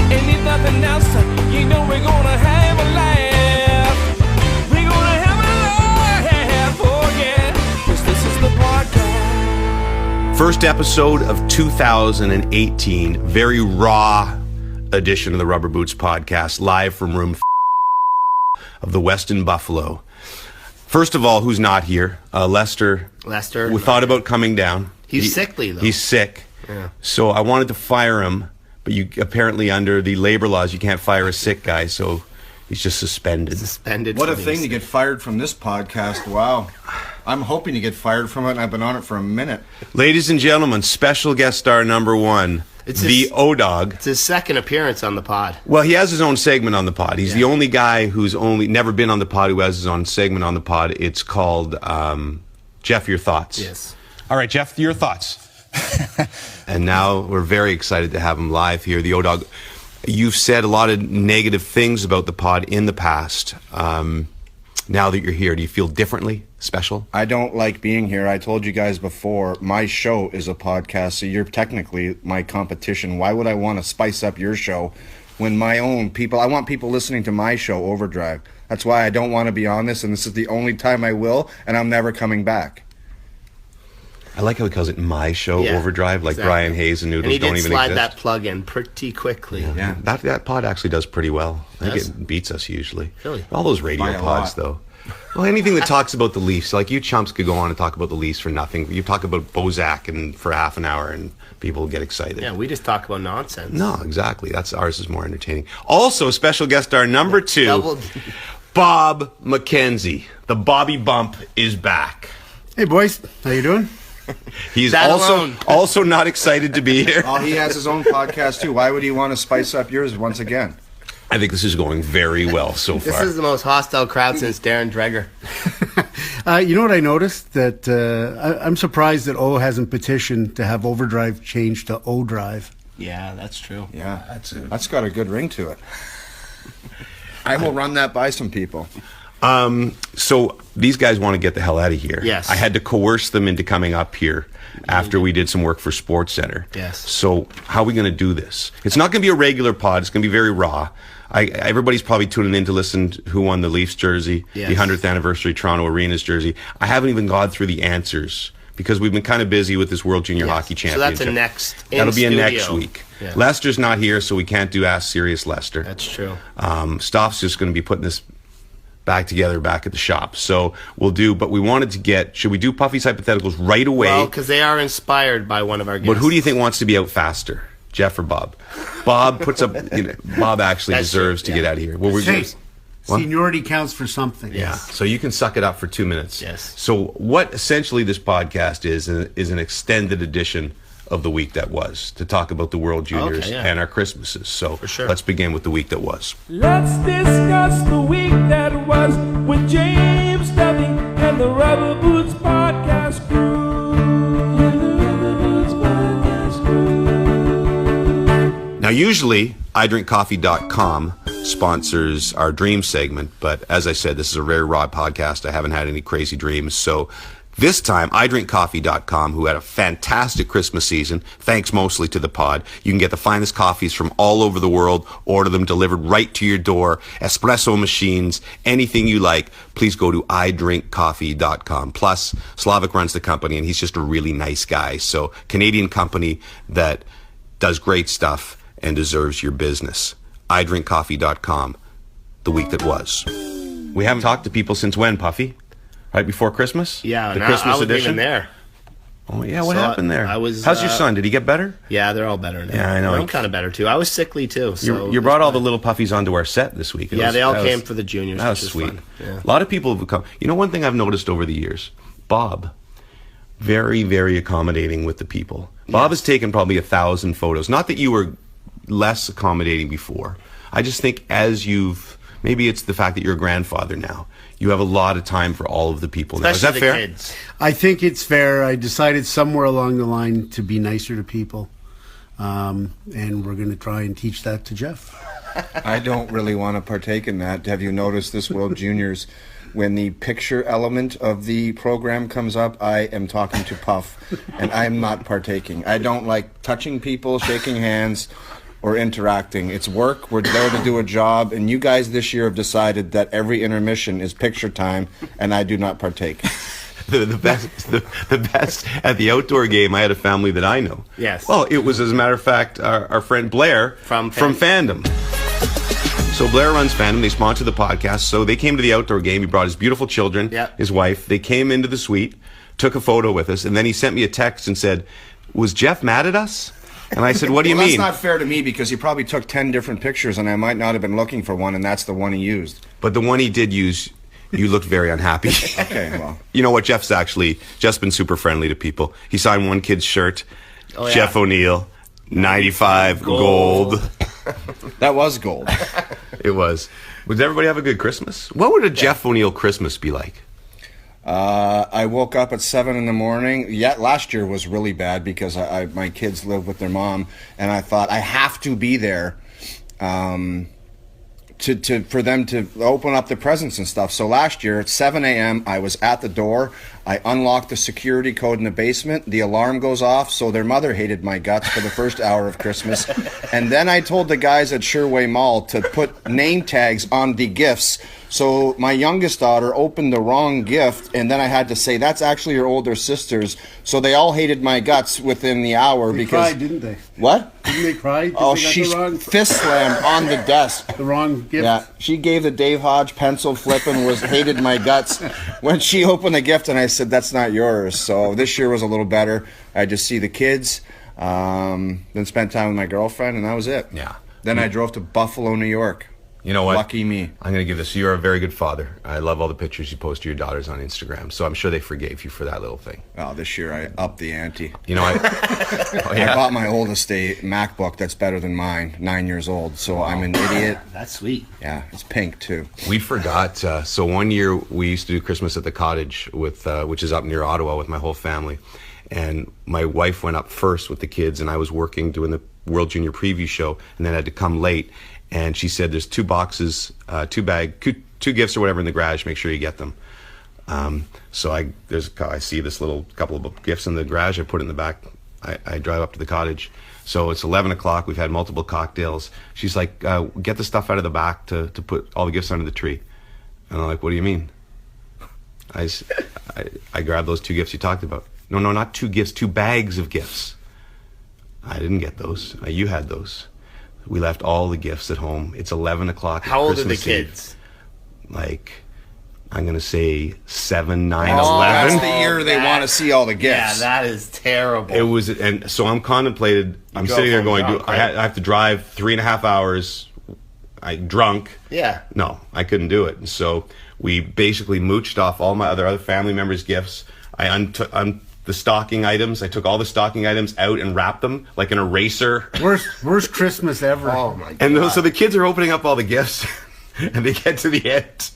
And if nothing else, you know we're gonna have a laugh. We're gonna have a laugh, oh yeah, 'cause this is the podcast. First episode of 2018, very raw edition of the Rubber Boots podcast, live from room of the Westin Buffalo. First of all, who's not here? Lester. We thought about coming down. He's sickly, though. He's sick. Yeah. So I wanted to fire him, but you apparently under the labor laws, you can't fire a sick guy, so he's just suspended. What a thing to get fired from this podcast. Wow. I'm hoping to get fired from it, and I've been on it for a minute. Ladies and gentlemen, special guest star number one, the O-Dog. It's his second appearance on the pod. Well, he has his own segment on the pod. He's the only guy who's never been on the pod who has his own segment on the pod. It's called Jeff, Your Thoughts. Yes. All right, Jeff, your thoughts. And now we're very excited to have him live here. The O-Dog, you've said a lot of negative things about the pod in the past. Now that you're here, do you feel differently, special? I don't like being here. I told you guys before, my show is a podcast, so you're technically my competition. Why would I want to spice up your show when my own people, I want people listening to my show, Overdrive. That's why I don't want to be on this, and this is the only time I will, and I'm never coming back. I like how he calls it my show, Overdrive, like exactly. Brian Hayes and Noodles don't even exist. And he did slide that plug in pretty quickly. Yeah. That pod actually does pretty well. I think it beats us usually. Really? All those radio pods, though. Well, anything that talks about the Leafs, like you chumps could go on and talk about the Leafs for nothing. You talk about Bozak and for half an hour and people get excited. Yeah, we just talk about nonsense. No, exactly. Ours is more entertaining. Also, special guest star number two, Bob McKenzie. The Bobby Bump is back. Hey, boys. How you doing? He's also not excited to be here. Oh, he has his own podcast, too. Why would he want to spice up yours once again? I think this is going very well so far. This is the most hostile crowd since Darren Dreger. You know what I noticed? That I'm surprised that O hasn't petitioned to have Overdrive changed to O-Drive. Yeah, that's true. Yeah, that's got a good ring to it. I will run that by some people. So these guys want to get the hell out of here. Yes. I had to coerce them into coming up here after we did some work for Sports Center. Yes. So how are we going to do this? It's not going to be a regular pod. It's going to be very raw. Everybody's probably tuning in to listen to who won the Leafs jersey, the 100th anniversary Toronto Arenas jersey. I haven't even gone through the answers because we've been kind of busy with this World Junior Hockey Championship. So that's a next That'll be a next week. Yeah. Lester's not here, so we can't do Ask Serious Lester. That's true. Stoff's just going to be putting this back together back at the shop. So we'll do, but we wanted to should we do Puffy's hypotheticals right away? Well, because they are inspired by one of our guests. But who do you think wants to be out faster? Jeff or Bob? Bob puts up, Bob actually deserves to get out of here. Well, Seniority counts for something. Yeah. So you can suck it up for 2 minutes. Yes. So what essentially this podcast is an extended edition of the week that was, to talk about the World Juniors and our Christmases. So let's begin with the week that was. Let's discuss the week that was with James Duffy and the Rubber Boots podcast crew. Now, usually, iDrinkCoffee.com sponsors our dream segment, but as I said, this is a very raw podcast. I haven't had any crazy dreams, so this time, iDrinkCoffee.com, who had a fantastic Christmas season, thanks mostly to the pod. You can get the finest coffees from all over the world, order them delivered right to your door, espresso machines, anything you like. Please go to iDrinkCoffee.com. Plus, Slavic runs the company, and he's just a really nice guy. So, Canadian company that does great stuff and deserves your business. iDrinkCoffee.com, the week that was. We haven't talked to people since when, Puffy? Right before Christmas? Yeah, the Christmas I wasn't edition? even there. Oh, yeah, what happened there? How's your son? Did he get better? Yeah, they're all better now. Yeah, I know. I'm kind of better, too. I was sickly, too. So you brought all the little puppies onto our set this week. They all came for the juniors, That was which sweet. Fun. Yeah. A lot of people have come. You know, one thing I've noticed over the years, Bob, very, very accommodating with the people. Bob has taken probably 1,000 photos. Not that you were less accommodating before. I just think maybe it's the fact that you're a grandfather now. You have a lot of time for all of the people now. Is that fair? Kids. I think it's fair. I decided somewhere along the line to be nicer to people. And we're going to try and teach that to Jeff. I don't really want to partake in that. Have you noticed this World Juniors? When the picture element of the program comes up, I am talking to Puff, and I am not partaking. I don't like touching people, shaking hands, or interacting. It's work. We're there to do a job, and you guys this year have decided that every intermission is picture time, and I do not partake. The best at the outdoor game. I had a family that I know. Yes. Well, it was, as a matter of fact, our friend Blair From Fandom. So Blair runs Fandom. They sponsor the podcast. So they came to the outdoor game. He brought his beautiful children, his wife. They came into the suite, took a photo with us, and then he sent me a text and said, "Was Jeff mad at us?" And I said, "What do you mean?" That's not fair to me because he probably took 10 different pictures, and I might not have been looking for one, and that's the one he used. But the one he did use, you looked very unhappy. Okay, well. You know what? Jeff's been super friendly to people. He signed one kid's shirt, Jeff O'Neill, 95 gold. That was gold. It was. Would everybody have a good Christmas? What would a Jeff O'Neill Christmas be like? I woke up at 7 in the morning. Yeah, last year was really bad because my kids live with their mom, and I thought I have to be there for them to open up the presents and stuff. So last year at 7 a.m. I was at the door. I unlocked the security code in the basement. The alarm goes off, so their mother hated my guts for the first hour of Christmas. And then I told the guys at Sherway Mall to put name tags on the gifts. So my youngest daughter opened the wrong gift, and then I had to say, "That's actually your older sister's." So they all hated my guts within the hour They because... cried, didn't they? What? Didn't they cry? Oh, They got she the wrong, fist slammed on the desk. the wrong gift. Yeah, she gave the Dave Hodge pencil flip and hated my guts when she opened the gift, and I said, "That's not yours." So this year was a little better. I just see the kids, then spent time with my girlfriend, and that was it. Yeah. Then I drove to Buffalo, New York. You know what? Lucky me. I'm going to give this. You're a very good father. I love all the pictures you post to your daughters on Instagram. So I'm sure they forgave you for that little thing. Oh, this year I upped the ante. You know, I bought my oldest a MacBook that's better than mine, 9 years old. So I'm an idiot. That's sweet. Yeah, it's pink too. We forgot. So one year we used to do Christmas at the cottage which is up near Ottawa, with my whole family. And my wife went up first with the kids, and I was working doing the World Junior Preview show, and then I had to come late. And she said, "There's two boxes, two gifts or whatever in the garage. Make sure you get them." So I see this little couple of gifts in the garage. I put it in the back. I drive up to the cottage. So it's 11 o'clock. We've had multiple cocktails. She's like, "Get the stuff out of the back to put all the gifts under the tree." And I'm like, "What do you mean?" I grabbed those two gifts you talked about. No, not two gifts, 2 bags of gifts. I didn't get those. You had those. We left all the gifts at home. It's 11 o'clock. How old Christmas are the kids? Eve. Like, I'm going to say 7, 9, Oh, 11. That's the year they want to see all the gifts. Yeah, that is terrible. It was, and so I'm contemplated. I'm sitting there going, drunk, I have to drive 3.5 hours. I drunk. Yeah. No, I couldn't do it. And so we basically mooched off all my other family members' gifts. I untook the stocking items. I took all the stocking items out and wrapped them like an eraser. Worst Christmas ever. Oh my god. And so the kids are opening up all the gifts, and they get to the end,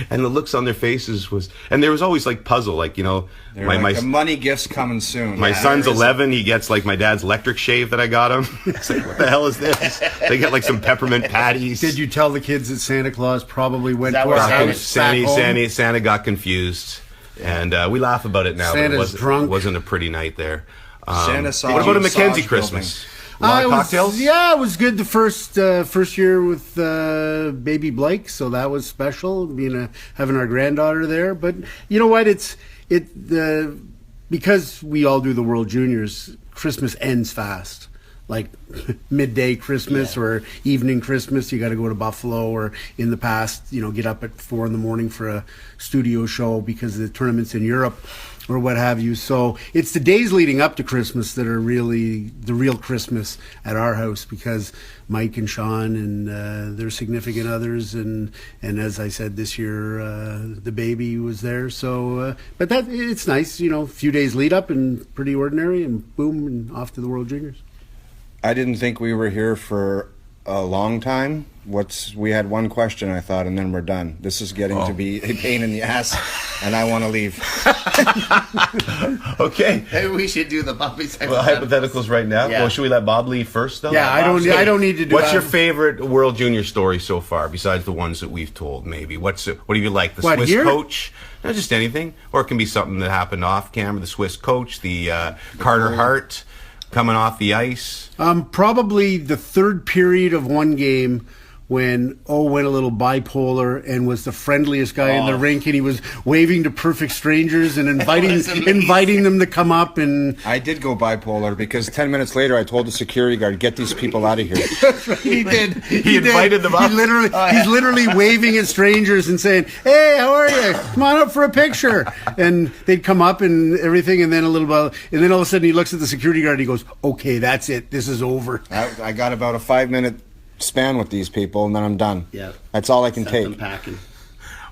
and the looks on their faces was, and there was always like puzzle, like, you know, The money gift's coming soon. my son's 11. He gets like my dad's electric shave that I got him. It's like, what the hell is this? They get like some peppermint patties. Did you tell the kids that Santa Claus probably went that to where our Santa- house back home? Santa got confused, and we laugh about it now. Santa's but drunk. It wasn't a pretty night there. Santa saw What about a massage McKenzie Christmas? A Uh, lot it of was- cocktails? Yeah, it was good the first year with baby Blake, so that was special, having our granddaughter there. But you know what? Because we all do the World Juniors, Christmas ends fast. Like midday Christmas or evening Christmas, you got to go to Buffalo, or in the past, get up at 4 a.m. for a studio show because of the tournaments in Europe or what have you. So it's the days leading up to Christmas that are really the real Christmas at our house, because Mike and Sean and their significant others, and as I said, this year the baby was there. So but it's nice, a few days lead up and pretty ordinary, and boom, and off to the World Juniors. I didn't think we were here for a long time. We had one question, I thought, and then we're done. This is getting to be a pain in the ass, and I want to leave. Okay. Maybe we should do the Puffy Well, hypotheticals right now. Yeah. Well, should we let Bob leave first, though? Yeah, I don't need to do What's that. your favorite World Junior story so far, besides the ones that we've told? Maybe what do you like? The What, Swiss here? coach? No, just anything, or it can be something that happened off camera. The Swiss coach, the Carter Hart. coming off the ice? Probably the third period of one game when went a little bipolar and was the friendliest guy in the rink, and he was waving to perfect strangers and inviting them to come up. And I did go bipolar because 10 minutes later I told the security guard, get these people out of here. he did. He invited them up. He's literally waving at strangers and saying, "Hey, how are you? Come on up for a picture." And they'd come up and everything, and then all of a sudden he looks at the security guard and he goes, "Okay, that's it. This is over." I got about a 5-minute span with these people, and then I'm done. Yeah. That's all I can Set take. them packing.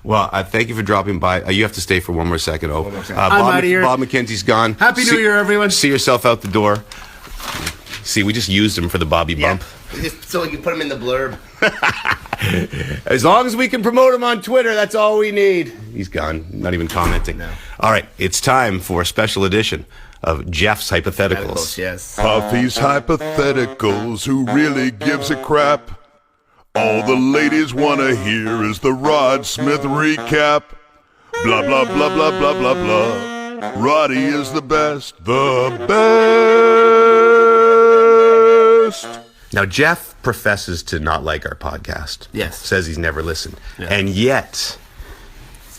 Well, thank you for dropping by. You have to stay for one more second. I'm out of here. Bob McKenzie's gone. Happy New Year, everyone. See yourself out the door. See, we just used him for the Bobby bump. Just so we can put him in the blurb. As long as we can promote him on Twitter, that's all we need. He's gone. Not even commenting. No. All right, it's time for a special edition of Jeff's Hypotheticals. Yes. Puffy's hypotheticals, who really gives a crap? All the ladies want to hear is the Rod Smith recap. Blah, blah, blah, blah, blah, blah, blah. Roddy is the best. Now, Jeff professes to not like our podcast. Yes. Says he's never listened. Yeah. And yet,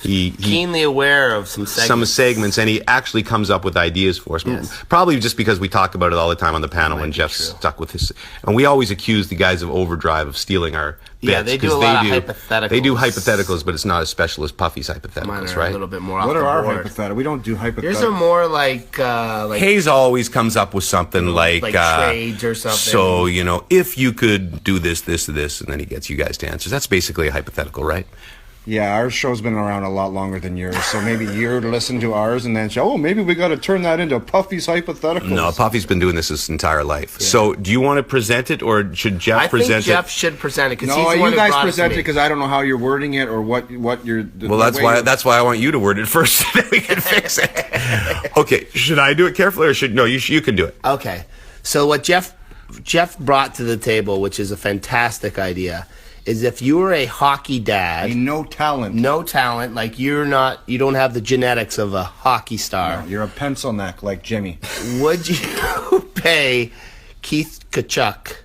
he Keenly aware of some segments. and he actually comes up with ideas for us. Yes. Probably just because we talk about it all the time on the panel when Jeff's stuck with his. And we always accuse the guys of Overdrive of stealing our bits. Yeah, they do a 'cause lot of hypotheticals. They do hypotheticals, but it's not as special as Puffy's hypotheticals, Mine are right? a little bit more off What the are our board. hypotheticals? We don't do hypotheticals. Yours are more like Hayes always comes up with something like trades or something. So, if you could do this, this, and this, and then he gets you guys to answers. That's basically a hypothetical, right? Yeah, our show's been around a lot longer than yours, so maybe you're to listen to ours and then say, maybe we got to turn that into Puffy's hypotheticals. No, Puffy's been doing this his entire life. Yeah. So, do you want to present it, or should Jeff present it? I think Jeff should present it because he's the you one who guys brought present it to me. because I don't know how you're wording it or what you're. Well, that's why I want you to word it first, so that we can fix it. Okay, should I do it carefully, or you can do it? Okay, so what Jeff brought to the table, which is a fantastic idea, is if you were a hockey dad, no talent, like you don't have the genetics of a hockey star. No, you're a pencil neck like Jimmy. Would you pay Keith Kachuk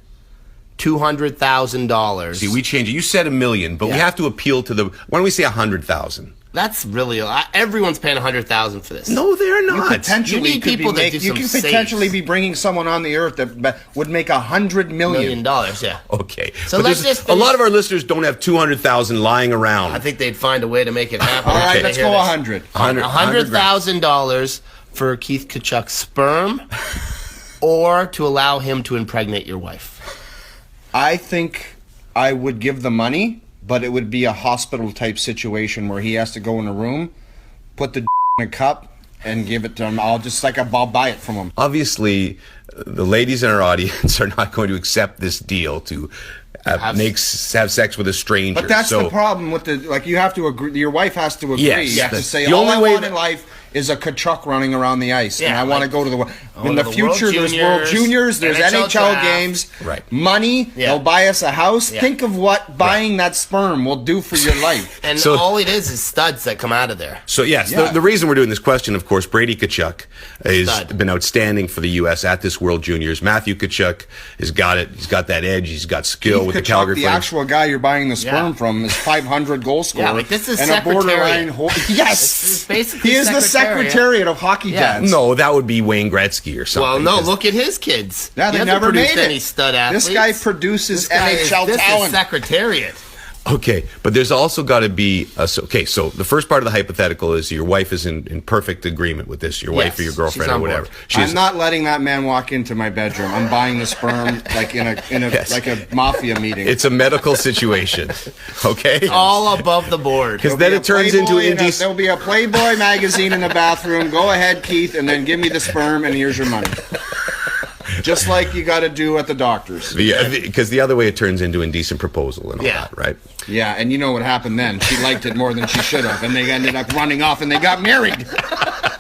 $200,000? See, we change it. You said $1 million, but we have to appeal to the. Why don't we say 100,000? That's really everyone's paying $100,000 for this. No, they're not. You need people that do you some could saves. potentially be bringing someone on the earth that would make $100 million. Yeah. Okay. So but let's just a lot of our listeners don't have 200,000 lying around. I think they'd find a way to make it happen. All right, let's go 100. $100,000 for Keith Kachuk's sperm, or to allow him to impregnate your wife. I think I would give the money, but it would be a hospital type situation where he has to go in a room, put the in a cup, and give it to him. I'll buy it from him. Obviously, the ladies in our audience are not going to accept this deal to have sex with a stranger. But that's the problem with you have to agree. Your wife has to agree. Yes, you have to say, the all only I way want in life is a Kachuk running around the ice, and I want to go to the in the the future. World There's World Juniors, there's NHL NHL games, right? Money. They'll buy us a house. Yeah. Think of what buying that sperm will do for your life. And all it is studs that come out of there. So yes, the reason we're doing this question, of course, Brady Kachuk has been outstanding for the U.S. at this World Juniors. Matthew Kachuk has got it. He's got that edge. He's got skill with the Calgary the Flames. actual guy you're buying the sperm from is 500 goal scorer. Yeah, like this is and a borderline. Yes, this is basically he is the secretariat of hockey dads. No, that would be Wayne Gretzky or something. Well, no, look at his kids. Yeah, they he never produced made it. any stud athletes. This guy produces NHL this talent. is secretariat. Okay, but there's also got to be so the first part of the hypothetical is your wife is in perfect agreement with this, your wife or your girlfriend or whatever. I'm not letting that man walk into my bedroom. I'm buying the sperm like in a like a mafia meeting. It's a medical situation, okay? All above the board. Because then it turns into indecent. There'll be a Playboy magazine in the bathroom. Go ahead, Keith, and then give me the sperm, and here's your money. Just like you got to do at the doctor's. Because the other way it turns into indecent proposal and all that, right? Yeah, and you know what happened then. She liked it more than she should have, and they ended up running off, and they got married.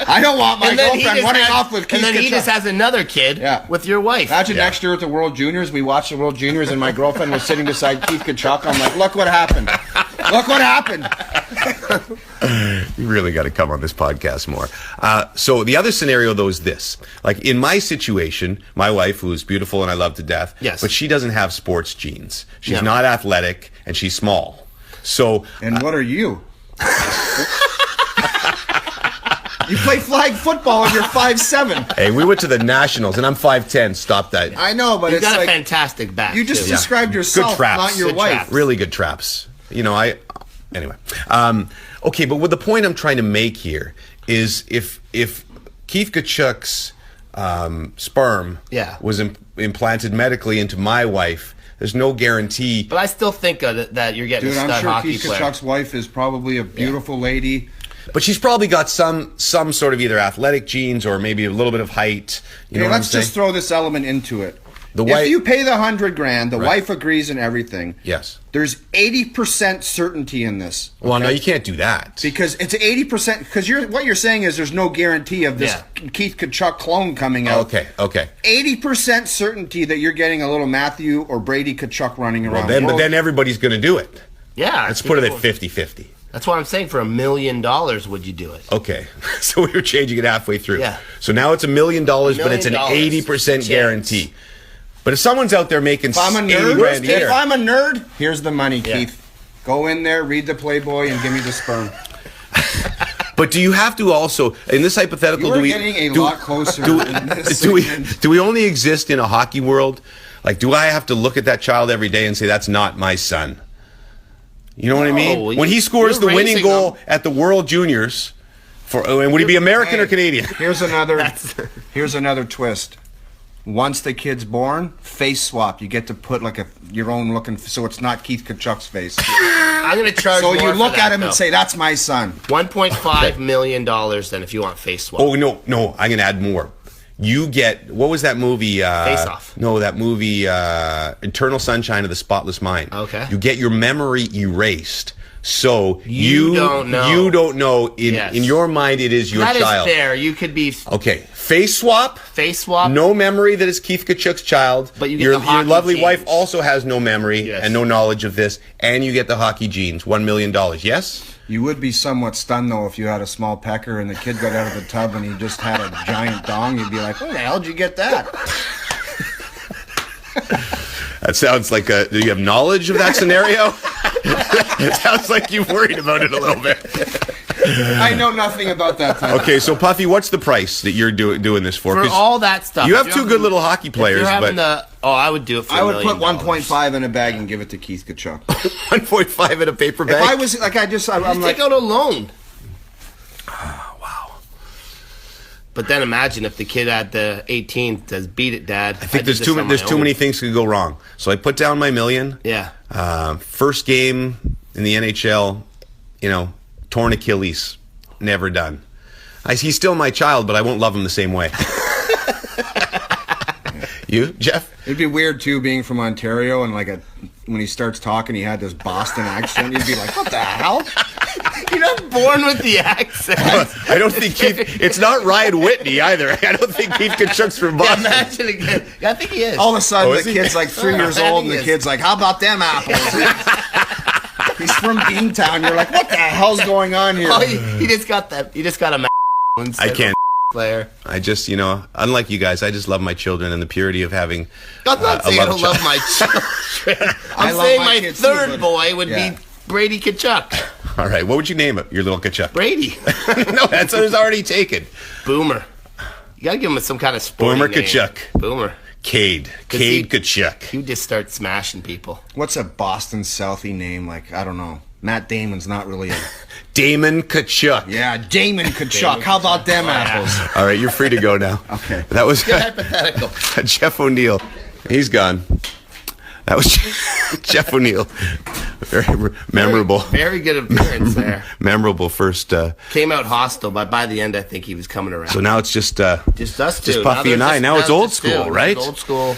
I don't want my girlfriend running off with Keith. And then he just has another kid with your wife. Imagine next year at the World Juniors, we watched the World Juniors, and my girlfriend was sitting beside Keith Kachuk. I'm like, look what happened. Look what happened. really got to come on this podcast more. So the other scenario, though, is this. Like, in my situation, my wife, who is beautiful and I love to death, Yes. but she doesn't have sports genes. She's No. not athletic, and she's small. So And what are you? You play flag football and you're 5'7". hey, we went to the Nationals, and I'm 5'10". Stop that. I know, but You it's got like a fantastic back. you just too. described yourself, traps. not your Good wife. traps. Really good traps. You know, anyway. Okay, but what the point I'm trying to make here is if Keith Kachuk's sperm Yeah. was implanted medically into my wife, there's no guarantee. But I still think that you're getting Dude, a stud I'm sure hockey Keith player. Kachuk's wife is probably a beautiful lady. But she's probably got some sort of either athletic genes or maybe a little bit of height. You know Okay, what I'm let's just saying? throw this element into it. The if wife- you pay the $100,000, the Right. wife agrees and everything. Yes. There's 80% certainty in this. Well, no, you can't do that. Because it's 80%. Because what you're saying is there's no guarantee of this Keith Kachuk clone coming out. Okay. 80% certainty that you're getting a little Matthew or Brady Kachuk running around. But then everybody's going to do it. Yeah. Let's put it at 50-50. That's what I'm saying. For $1 million, would you do it? Okay, so we were changing it halfway through. Yeah. So now it's $1 million, but it's an $1 80% guarantee. But if someone's out there making If I'm a 80 nerd, grand a year, if I'm a nerd, here's the money, Yeah. Keith. Go in there, read the Playboy, and give me the sperm. but do you have to also in this hypothetical? You do are we getting a do, lot closer. Do, in this do we segment. do we only exist in a hockey world? Like, do I have to look at that child every day and say that's not my son? You know what I mean? No, When he scores the you're winning raising goal them. at the World Juniors, and would he be American or Hey, Canadian? Here's another twist. Once the kid's born, face swap. You get to put like your own looking, so it's not Keith Kachuk's face. I'm going to charge So more you for look that, at him though. and say, "That's my son." $1.5 million then if you want face swap. Oh no, I'm gonna add more. You get what was that movie? Face Off. No, that movie, Eternal Sunshine of the Spotless Mind. Okay. You get your memory erased, so you don't know. You don't know. Yes. In your mind, it is your That is child. fair. You could be Okay, face swap. face swap. No memory that is Keith Kachuk's child. But you get your the hockey lovely genes. wife also has no memory Yes. and no knowledge of this, and you get the hockey genes. $1 million. Yes. You would be somewhat stunned though if you had a small pecker and the kid got out of the tub and he just had a giant dong. You'd be like, "Where the hell did you get that?" That sounds like do you have knowledge of that scenario? It sounds like you've worried about it a little bit. I know nothing about that type. Okay, so Puffy, what's the price that you're doing this for? For 'Cause all that stuff. you If have you're two having- good little hockey if players, you're having but I would do it for I would $1 put million. 1.5 in a bag and give it to Keith Kachuk. 1.5 in a paper bag. If I was like, I'm Just like, take out a loan. wow. But then imagine if the kid at the 18th says, "Beat it, Dad." I think there's too many things could go wrong. So I put down my $1 million. Yeah. First game in the NHL, torn Achilles, never done. He's still my child, but I won't love him the same way. You, Jeff? it'd be weird too, being from Ontario and when he starts talking, he had this Boston accent. You'd be like, "What the hell?" You're not born with the accent. I don't think Keith. It's not Ryan Whitney either. I don't think Keith Kachuk's from Yeah, Boston. imagine again. Yeah, I think he is. All of a sudden, Oh, the is he? kid's like 3 years I old, think and the he is. kid's like, "How about them apples?" He's from Beantown. You're like, "What the hell's going on here?" Oh, he just got that. He just got a instead I can't. of a player. I just, unlike you guys, I just love my children and the purity of having. I'm not saying I don't child. love my children. I I'm love saying my my kids too, third but- boy would Yeah. be Brady Kachuk. All right, what would you name it? Your little Kachuk? Brady. No, that's what was already taken. Boomer. You gotta give him some kind of sporting Boomer name. Kachuk. Boomer. Cade he- Kachuk. You just start smashing people. What's a Boston Southie name? Like, I don't know. Matt Damon's not really a... Damon Kachuk. Yeah, Damon Kachuk. How about them apples? All right, you're free to go now. Okay. That was Good hypothetical. Jeff O'Neill. He's gone. That was Jeff O'Neill. Very memorable. Very good appearance there. Memorable first. Came out hostile, but by the end, I think he was coming around. So now it's just just us two. just Puffy and I. Now it's old school, right? Old school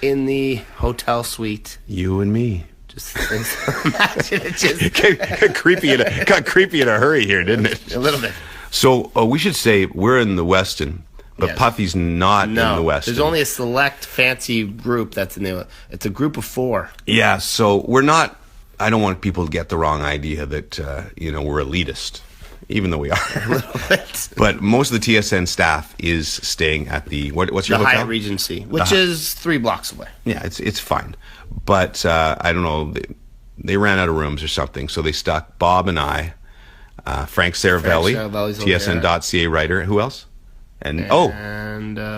in the hotel suite. You and me. Just imagine it just got creepy in a hurry here, didn't it? a little bit. So we should say we're in the Westin, but Yes. Puffy's not in the Westin. There's only a select fancy group that's in the. It's a group of 4. Yeah, so we're not. I don't want people to get the wrong idea that we're elitist. even though we are. But most of the TSN staff is staying at the what's your The hotel? Hyatt Regency, which is 3 blocks away. Yeah, it's fine. But I don't know. They ran out of rooms or something, so they stuck Bob and I, Frank Saravelli, Saravelli's over TSN.ca writer. Who else? And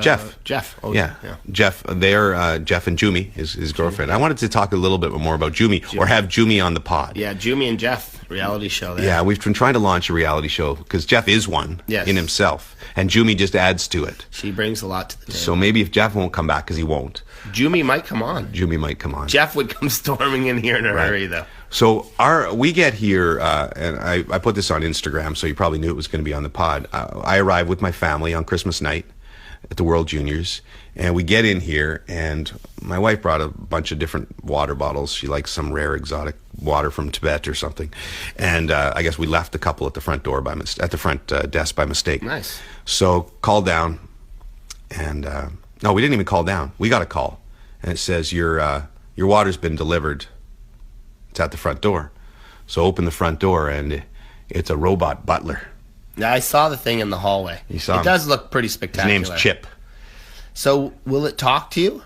Jeff. Jeff. Oh, Yeah. Jeff. They're Jeff and Jumi, his girlfriend. I wanted to talk a little bit more about Jumi, or have Jumi on the pod. Yeah, Jumi and Jeff, reality show there. Yeah, we've been trying to launch a reality show because Jeff is one in himself, and Jumi just adds to it. She brings a lot to the table. So maybe if Jeff won't come back, because he won't, Jumi might come on. Jumi might come on. Jeff would come storming in here in a hurry, though. So we get here, and I put this on Instagram, so you probably knew it was going to be on the pod. I arrived with my family on Christmas night at the World Juniors, and we get in here, and my wife brought a bunch of different water bottles. She likes some rare exotic water from Tibet or something, and I guess we left a couple at the front door at the front desk by mistake. Nice. So called down, and no, we didn't even call down. We got a call, and it says your water's been delivered. It's at the front door. So open the front door, and it's a robot butler. Yeah, I saw the thing in the hallway. You saw it him? does look pretty His spectacular. name's Chip. So will it talk to you?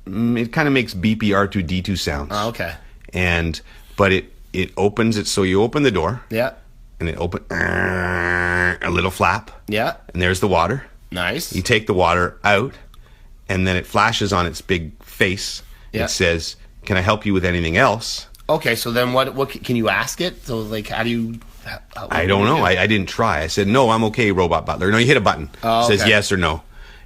It kind of makes beepy R2D2 sounds. Oh, okay. But it opens it, so you open the door, Yeah. and it open a little flap, Yeah. and there's the water. Nice. You take the water out, and then it flashes on its big face. Yeah. It says, "Can I help you with anything else?" Okay, so then what can you ask it? So like, how do you? I don't know. I didn't try. I said, "No, I'm okay, robot butler." No, you hit a button. Oh, It says okay. yes or no.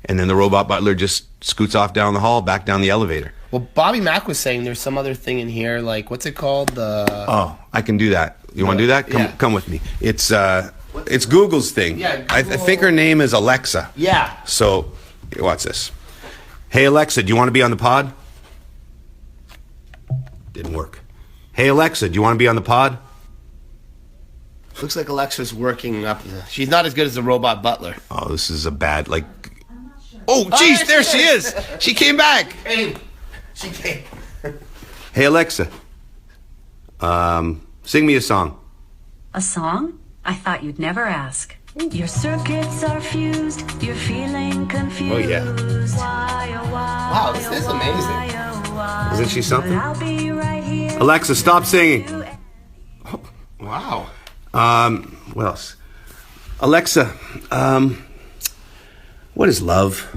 And then the robot butler just scoots off down the hall, back down the elevator. Well, Bobby Mack was saying there's some other thing in here, like what's it called? Oh, I can do that. You want to do that? Come with me. It's Google's thing. Yeah, I think her name is Alexa. Yeah. So, watch this. Hey Alexa, do you want to be on the pod? Didn't work. Hey Alexa, do you want to be on the pod? Looks like Alexa's working up. She's not as good as the robot butler. Oh, this is a bad Oh, jeez, there she is. She came back. Hey, she came. Hey Alexa, sing me a song. A song? I thought you'd never ask. Your circuits are fused, you're feeling confused. Oh, yeah. Wow, this is amazing. Isn't she something? I'll be right here. Alexa, stop singing. Wow. What else? Alexa, what is love?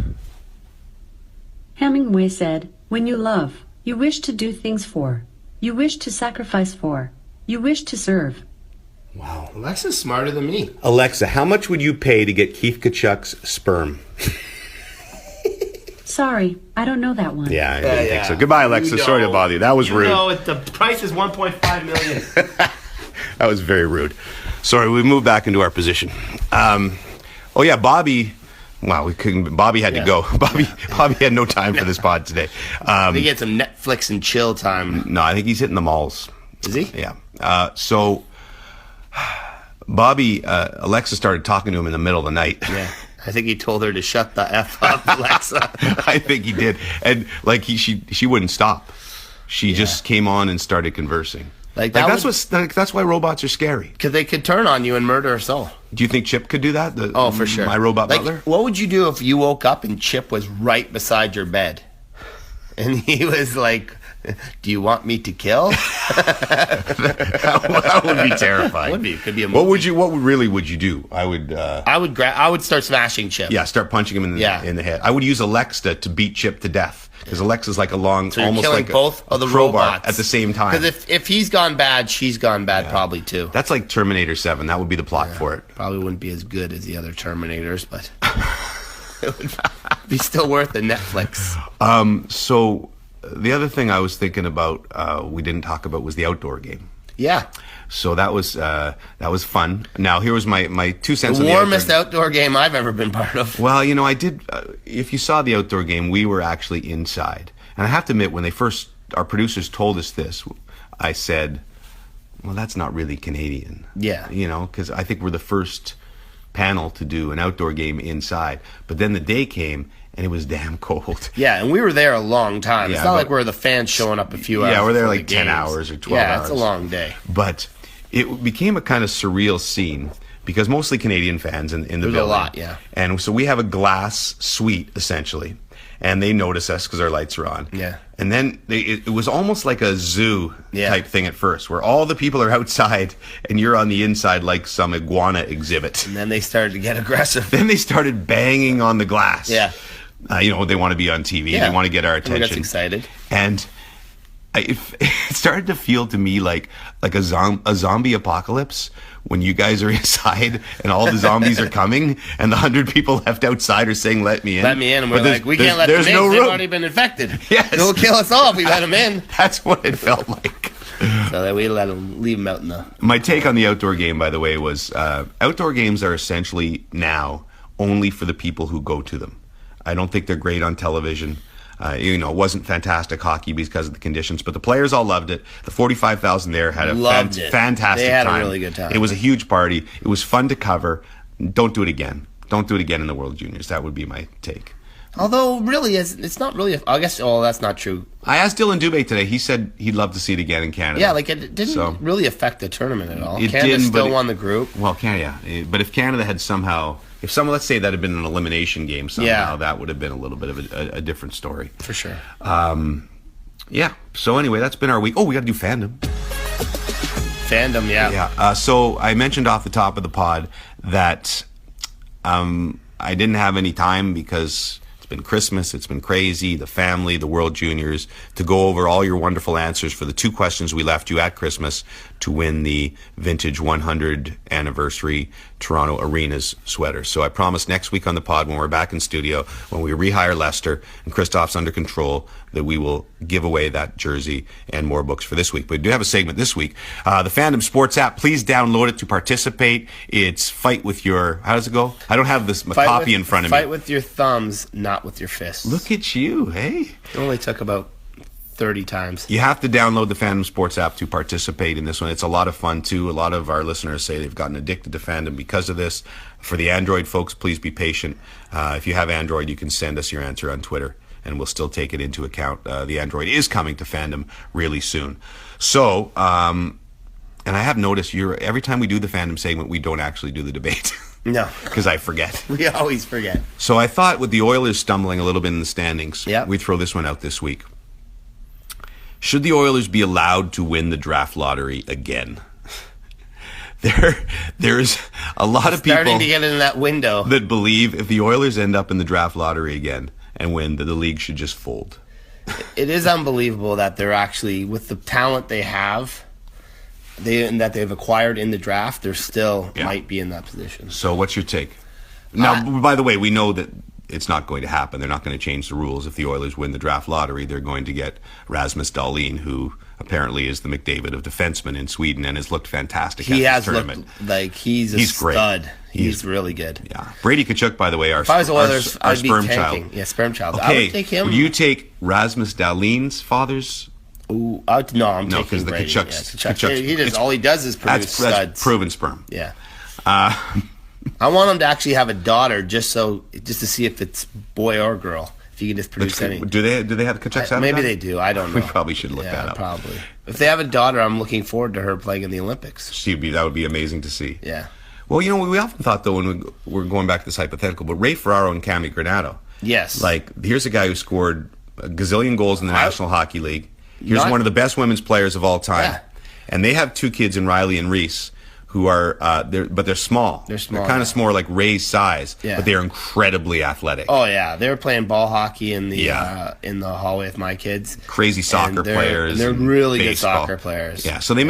Hemingway said, when you love, you wish to do things for, you wish to sacrifice for, you wish to serve. Wow. Alexa's smarter than me. Alexa, how much would you pay to get Keith Kachuk's sperm? Sorry, I don't know that one. Yeah, I didn't think so. Goodbye, Alexa. Sorry to bother you. That was rude. No, the price is 1.5 million. That was very rude. Sorry, we moved back into our position. Oh yeah, Bobby. Wow, we couldn't. Bobby had to go. Bobby had no time for this pod today. They get some Netflix and chill time. No, I think he's hitting the malls. Is he? Yeah. So Bobby, Alexa started talking to him in the middle of the night. Yeah. I think he told her to shut the F up, Alexa. I think he did, and she wouldn't stop. She just came on and started conversing. That's why robots are scary. Because they could turn on you and murder us all. Do you think Chip could do that? Oh, for sure. My robot Like, butler? what would you do if you woke up and Chip was right beside your bed? And he was like, do you want me to kill? That would be terrifying. Would be. Could be a movie. What really would you do? I would start smashing Chip. Yeah, start punching him in the head. I would use Alexa to beat Chip to death. Because Alexa's like So you're almost killing like both of the crowbar robots at the same time. Because if he's gone bad, she's gone bad probably too. That's like Terminator 7. That would be the plot for it. Probably wouldn't be as good as the other Terminators, but it would be still worth the Netflix. So the other thing I was thinking about, we didn't talk about, was the outdoor game. Yeah. So that was fun. Now here was my 2 cents. The on warmest outdoor game I've ever been part of. Well, I did. If you saw the outdoor game, we were actually inside. And I have to admit, when our producers told us this, I said, well, that's not really Canadian. Yeah. Because I think we're the first panel to do an outdoor game inside. But then the day came, and it was damn cold. Yeah, and we were there a long time. Yeah, it's not like we're the fans showing up a few hours. Yeah, we're there before like the 10 games. hours or 12 hours. Yeah, it's a long day. But it became a kind of surreal scene because mostly Canadian fans in the There's building. a lot, yeah. And so we have a glass suite, essentially. And they notice us because our lights are on. Yeah. And then it was almost like a zoo Yeah. type thing at first, where all the people are outside and you're on the inside like some iguana exhibit. And then they started to get aggressive. Then they started banging on the glass. Yeah. They want to be on TV. Yeah. They want to get our Everyone attention. gets excited. And it started to feel to me like a zombie apocalypse when you guys are inside and all the zombies are coming and the 100 people left outside are saying, let me in. Let me in. And we're But like, we can't let them there's in. no They've room. already been infected. Yes. They'll kill us all if we let them in. That's what it felt like. So then we leave them out in the... My take on the outdoor game, by the way, was outdoor games are essentially now only for the people who go to them. I don't think they're great on television. It wasn't fantastic hockey because of the conditions, but the players all loved it. The 45,000 there had a Loved it. fantastic They had a time. really good time. It was a huge party. It was fun to cover. Don't do it again. Don't do it again in the World Juniors. That would be my take. Although, really, it's not really... I guess, that's not true. I asked Dylan Dubé today. He said he'd love to see it again in Canada. Yeah, like, it didn't really affect the tournament at all. It Canada didn't, still but won the group. Well, Canada, but if Canada had somehow... let's say that had been an elimination game somehow, that would have been a little bit of a different story. For sure. Yeah. So anyway, that's been our week. Oh, we got to do fandom. Fandom, yeah. Yeah. So I mentioned off the top of the pod that I didn't have any time because it's been Christmas, it's been crazy, the family, the World Juniors, to go over all your wonderful answers for the 2 questions we left you at Christmas to win the vintage 100 anniversary Toronto Arenas sweater. So I promise next week on the pod, when we're back in studio, when we rehire Lester and Christoph's under control, that we will give away that jersey and more books for this week. But we do have a segment this week. The Fandom Sports app, please download it to participate. It's fight with your... How does it go? I don't have this copy in front of me. Fight with your thumbs, not with your fists. Look at you, hey? It only took about 30 times. You have to download the Fandom Sports app to participate in this one. It's a lot of fun, too. A lot of our listeners say they've gotten addicted to fandom because of this. For the Android folks, please be patient. If you have Android, you can send us your answer on Twitter, and we'll still take it into account. The Android is coming to fandom really soon. So, and I have noticed every time we do the fandom segment, we don't actually do the debate. No. Because I forget. We always forget. So I thought with the Oilers stumbling a little bit in the standings, Yep. we'd throw this one out this week. Should the Oilers be allowed to win the draft lottery again? There's a lot of people Starting to get in that window. that believe if the Oilers end up in the draft lottery again and win, that the league should just fold. It is unbelievable that they're actually, with the talent they have, and that they've acquired in the draft, they're still might be in that position. So what's your take? Now, by the way, we know that it's not going to happen. They're not going to change the rules. If the Oilers win the draft lottery, they're going to get Rasmus Dahlin, who apparently is the McDavid of defensemen in Sweden and has looked fantastic at He this has tournament. looked like he's great. stud. He's really good. Yeah. Brady Tkachuk, by the way, If I was the Oilers, our I'd be sperm tanking. child. Yeah, sperm child. Okay, I would take him. would you take Rasmus Dahlin's father's? Ooh, I'm No, taking because the Brady. Tkachuk's- Yeah, Tkachuk's- all he does is produce That's studs. proven sperm. Yeah. I want him to actually have a daughter just to see if it's boy or girl. If you can just produce any. Do they have the Tkachuk's have a Maybe daughter? they do. I don't know. We probably should look that up. Probably. If they have a daughter, I'm looking forward to her playing in the Olympics. That would be amazing to see. Yeah. Well, we often thought, though, when we're going back to this hypothetical, but Ray Ferraro and Cami Granado. Yes. Like, here's a guy who scored a gazillion goals in the National Hockey League. Here's one of the best women's players of all time. Yeah. And they have 2 kids in Riley and Reese who are, they're small. They're small, They're kind of yeah. more like Ray's size, Yeah. but they're incredibly athletic. Oh yeah, they were playing ball hockey in the hallway with my kids. Crazy soccer And players. They're and really good baseball. soccer players. Yeah, so they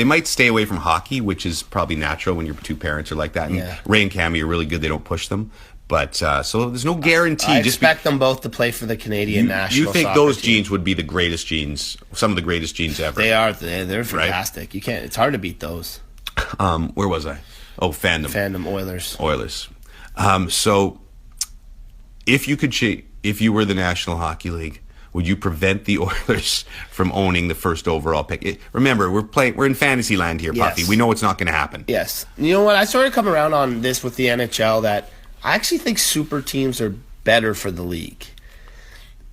might stay away from hockey, which is probably natural when your 2 parents are like that. And Yeah. Ray and Cami are really good; they don't push them. But so there's no guarantee. I expect them both to play for the Canadian national. You think soccer those team. genes would be the greatest genes, some of the greatest genes ever? They are. They're fantastic. You can't. It's hard to beat those. Where was I? Oh, fandom. Fandom Oilers. Oilers. So, if you were the National Hockey League, would you prevent the Oilers from owning the first overall pick? Remember, we're in fantasy land here, Puffy. Yes. We know it's not going to happen. Yes. You know what? I sort of come around on this with the NHL that I actually think super teams are better for the league.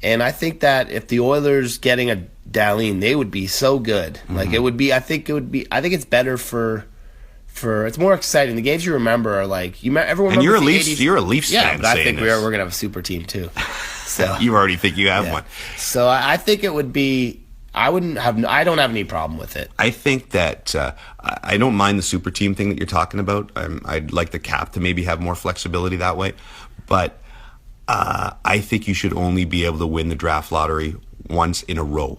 And I think that if the Oilers getting a Dahlin, they would be so good. Like it would be. I think it's better for it's more exciting. The games you remember are like everyone. And remembers you're a Leafs yeah, fan. but I saying think this. we're gonna have a super team too. So You already think you have yeah. one. So I think it would be. I don't have any problem with it. I think that I don't mind the super team thing that you're talking about. I'd like the cap to maybe have more flexibility that way, but I think you should only be able to win the draft lottery once in a row.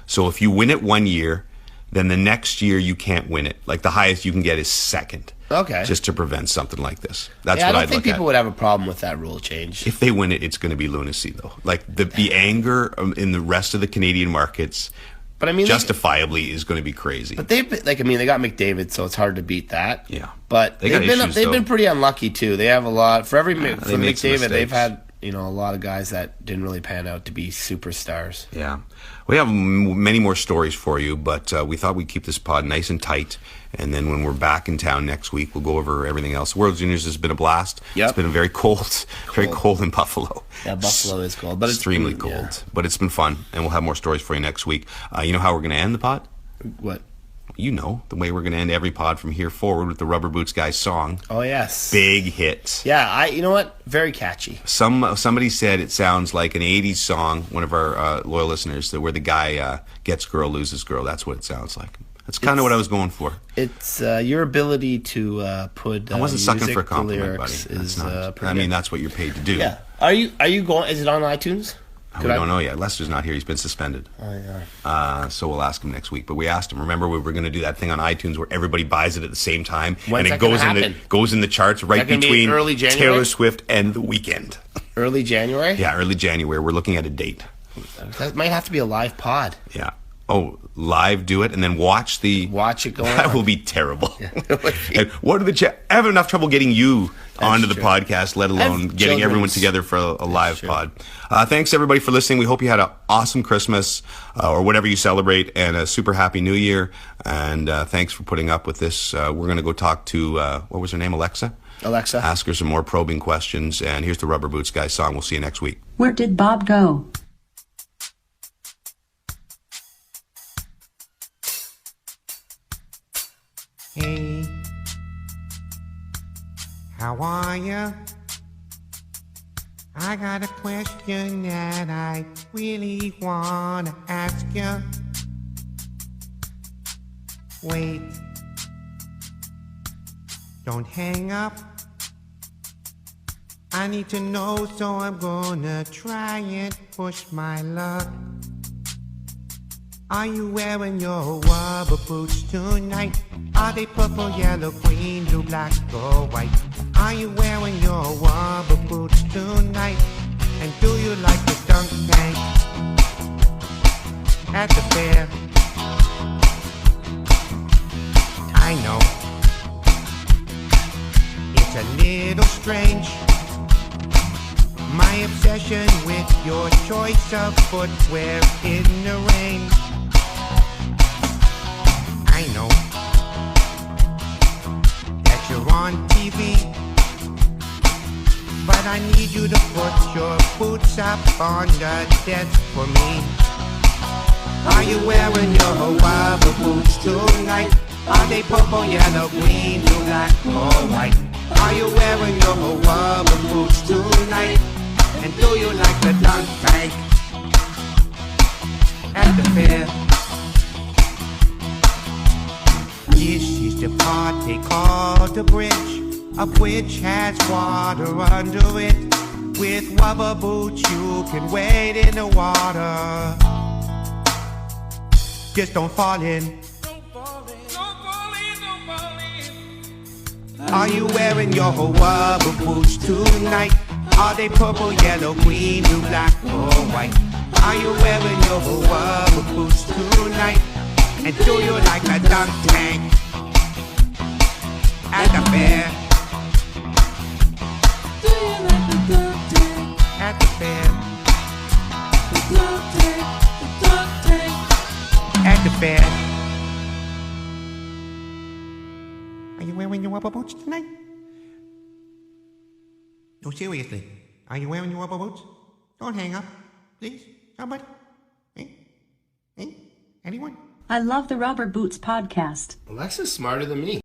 So if you win it one year, then the next year you can't win it. Like the highest you can get is second. Okay. Just to prevent something like this. That's Yeah, what I I'd don't think look at. people would have a problem with that rule change. If they win it, it's going to be lunacy, though. Like the anger in the rest of the Canadian markets, But I mean, justifiably, is going to be crazy. But they got McDavid, so it's hard to beat that. Yeah. But They got they've issues, been though. pretty unlucky too. They have a lot for they made some McDavid. They've mistakes. had a lot of guys that didn't really pan out to be superstars. Yeah. We have many more stories for you, but we thought we'd keep this pod nice and tight. And then when we're back in town next week, we'll go over everything else. World Juniors has been a blast. Yep. It's been very cold in Buffalo. Yeah, Buffalo is cold, but it's extremely cold. yeah. But it's been fun, and we'll have more stories for you next week. You know how we're going to end the pod? What? You know the way we're going to end every pod from here forward with the Rubber Boots Guys song. Oh yes. Big hit. Yeah, you know what? Very catchy. Somebody said it sounds like an 80s song, one of our loyal listeners, where the guy gets girl, loses girl. That's what it sounds like. That's kind of what I was going for. It's your ability to put. I wasn't sucking music for a compliment, to buddy. lyrics That's is not, pretty I mean, good. that's what you're paid to do. Yeah. Are you going? Is it on iTunes? We don't know yet. Lester's not here. He's been suspended. Oh yeah. So we'll ask him next week. But we asked him. Remember, we were going to do that thing on iTunes where everybody buys it at the same time, When's and it that gonna goes happen? goes in the charts right that gonna be between early January? Taylor Swift and The Weeknd. Early January. Yeah, early January. We're looking at a date. That might have to be a live pod. Yeah. Oh, live do it and then watch it go That on. will be terrible. And what are the I have enough trouble getting you onto the true. podcast, let alone I've getting everyone children's- together for a live true. pod. Thanks everybody for listening. We hope you had an awesome Christmas or whatever you celebrate, and a super happy New Year. And thanks for putting up with this. We're going to go talk to what was her name, Alexa? Alexa. Ask her some more probing questions. And here's the Rubber Boots Guys song. We'll see you next week. Where did Bob go? Hey, how are you? I got a question that I really wanna ask you. Wait, don't hang up. I need to know, so I'm gonna try and push my luck. Are you wearing your rubber boots tonight? Are they purple, yellow, green, blue, black, or white? Are you wearing your rubber boots tonight? And do you like the dunk tank at the fair? I know it's a little strange, my obsession with your choice of footwear in the rain. I know that you're on TV, but I need you to put your boots up on the desk for me. Are you wearing your rubber boots tonight? Are they purple, yellow, green, blue, black, or white? Are you wearing your rubber boots tonight? And do you like the dunk tank at the fair? This is the part they call the bridge. A bridge has water under it. With rubber boots you can wade in the water. Just don't fall in. Are you wearing your rubber boots tonight? Are they purple, yellow, green, blue, black, or white? Are you wearing your rubber boots tonight? And do you like a dunk tank at the fair? Do you like the dunk tank at the fair? The dunk tank at the fair. Are you wearing your rubber boots tonight? No, seriously. Are you wearing your rubber boots? Don't hang up. Please. Somebody. Anyone? I love the Rubber Boots podcast. Alexa's smarter than me.